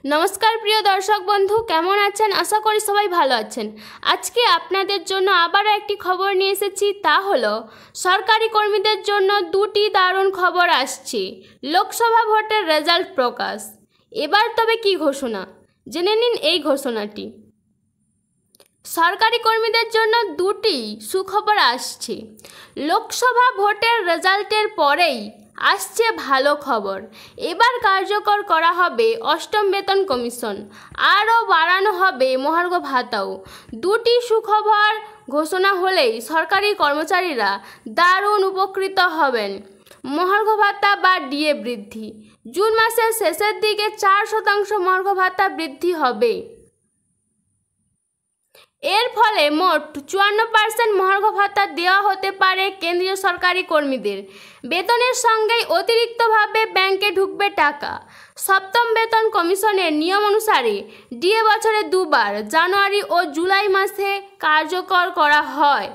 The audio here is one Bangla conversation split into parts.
নমস্কার প্রিয় দর্শক বন্ধু, কেমন আছেন? আশা করি সবাই ভালো আছেন। আজকে আপনাদের জন্য আবারও একটি খবর নিয়ে এসেছি, তা হলো সরকারি কর্মীদের জন্য দুটি দারুণ খবর আসছে। লোকসভা ভোটের রেজাল্ট প্রকাশ। এবার তবে কি ঘোষণা, জেনে নিন এই ঘোষণাটি। সরকারি কর্মীদের জন্য দুটি সুখবর আসছে। লোকসভা ভোটের রেজাল্টের পরেই আসছে ভালো খবর। এবার কার্যকর করা হবে অষ্টম বেতন কমিশন, আরও বাড়ানো হবে মহার্ঘ ভাতাও। দুটি সুখবর ঘোষণা হলেই সরকারি কর্মচারীরা দারুণ উপকৃত হবেন। মহার্ঘ ভাতা বা ডিএ বৃদ্ধি। জুন মাসের শেষের দিকে 4% মহার্ঘ ভাতা বৃদ্ধি হবে। এর ফলে মোট 54% মহার্ঘ ভাতা দেওয়া হতে পারে কেন্দ্রীয় সরকারি কর্মীদের। বেতনের সঙ্গেই অতিরিক্তভাবে ব্যাংকে ঢুকবে টাকা। সপ্তম বেতন কমিশনের নিয়ম অনুসারে ডিএ বছরে দুবার, জানুয়ারি ও জুলাই মাসে কার্যকর করা হয়।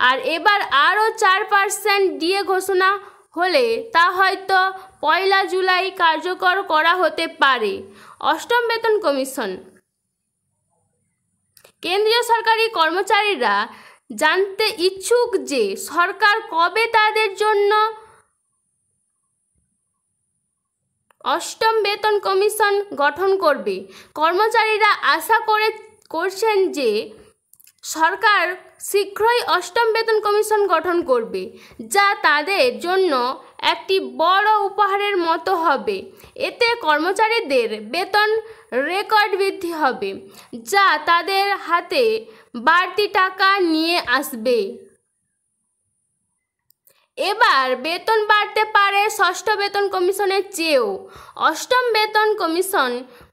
আর এবার আরও 4% ডিএ ঘোষণা হলে তা হয়তো 1 জুলাই কার্যকর করা হতে পারে। অষ্টম বেতন কমিশন। কেন্দ্রীয় সরকারি কর্মচারীরা জানতে ইচ্ছুক যে সরকার কবে তাদের জন্য অষ্টম বেতন কমিশন গঠন করবে। কর্মচারীরা আশা করছেন যে সরকার শীঘ্রই অষ্টম বেতন কমিশন গঠন করবে, যা তাদের জন্য একটি বড় উপহারের মতো হবে। এতে কর্মচারীদের বেতন রেকর্ড বৃদ্ধি হবে, যা তাদের হাতে বাড়তি টাকা নিয়ে আসবে। এবার বেতন বাড়তে পারে ষষ্ঠ বেতন কমিশনের চেয়েও। অষ্টম বেতন কমিশন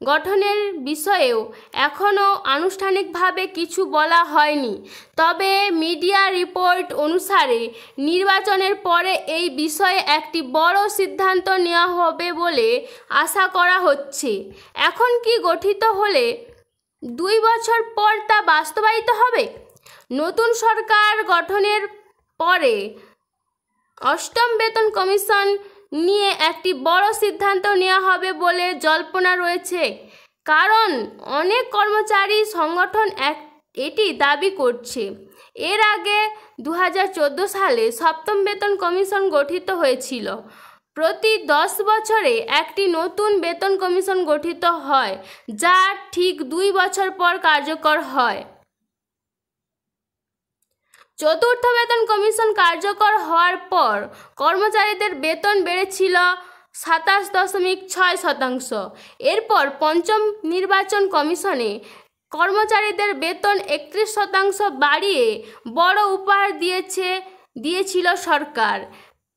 গঠনের বিষয়েও এখনও আনুষ্ঠানিকভাবে কিছু বলা হয়নি, তবে মিডিয়া রিপোর্ট অনুসারে নির্বাচনের পরে এই বিষয়ে একটি বড় সিদ্ধান্ত নেওয়া হবে বলে আশা করা হচ্ছে। এখন কি গঠিত হলে 2 বছর পর তা বাস্তবায়িত হবে? নতুন সরকার গঠনের পরে অষ্টম বেতন কমিশন নিয়ে একটি বড় সিদ্ধান্ত নেওয়া হবে বলে জল্পনা রয়েছে, কারণ অনেক কর্মচারী সংগঠন এটি দাবি করছে। এর আগে 2014 সালে সপ্তম বেতন কমিশন গঠিত হয়েছিল। প্রতি 10 বছরে একটি নতুন বেতন কমিশন গঠিত হয়, যা ঠিক 2 বছর পর কার্যকর হয়। চতুর্থ বেতন কমিশন কার্যকর হওয়ার পর কর্মচারীদের বেতন বেড়েছিল 27.6%। এরপর পঞ্চম নির্বাচন কমিশনে কর্মচারীদের বেতন 31% বাড়িয়ে বড় উপহার দিয়েছিল সরকার।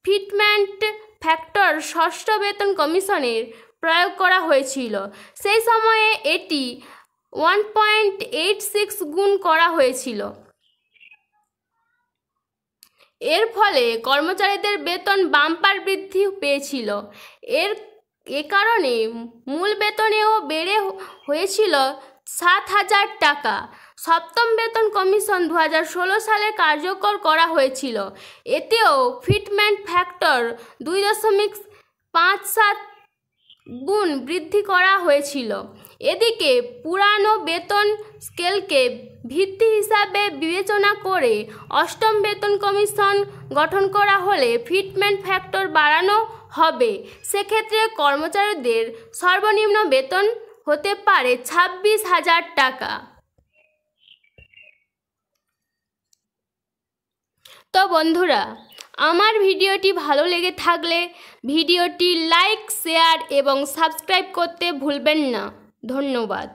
ফিটমেন্ট ফ্যাক্টর ষষ্ঠ বেতন কমিশনের প্রয়োগ করা হয়েছিল। সেই সময়ে এটি 1.86 গুণ করা হয়েছিল। এর ফলে কর্মচারীদের বেতন বাম্পার বৃদ্ধি পেয়েছিল। এ কারণে মূল বেতনেও বেড়ে হয়েছিল 7,000 টাকা। সপ্তম বেতন কমিশন 2016 সালে কার্যকর করা হয়েছিল। এতেও ফিটমেন্ট ফ্যাক্টর 2.57 গুণ বৃদ্ধি করা হয়েছিল। এদিকে পুরানো বেতন স্কেলকে ভিত্তি হিসাবে বিবেচনা করে অষ্টম বেতন কমিশন গঠন করা হলে ফিটমেন্ট ফ্যাক্টর বাড়ানো হবে। সেক্ষেত্রে কর্মচারীদের সর্বনিম্ন বেতন হতে পারে 26,000 টাকা। তো বন্ধুরা, আমার ভিডিওটি ভালো লেগে থাকলে ভিডিওটি লাইক, শেয়ার এবং সাবস্ক্রাইব করতে ভুলবেন না। ধন্যবাদ।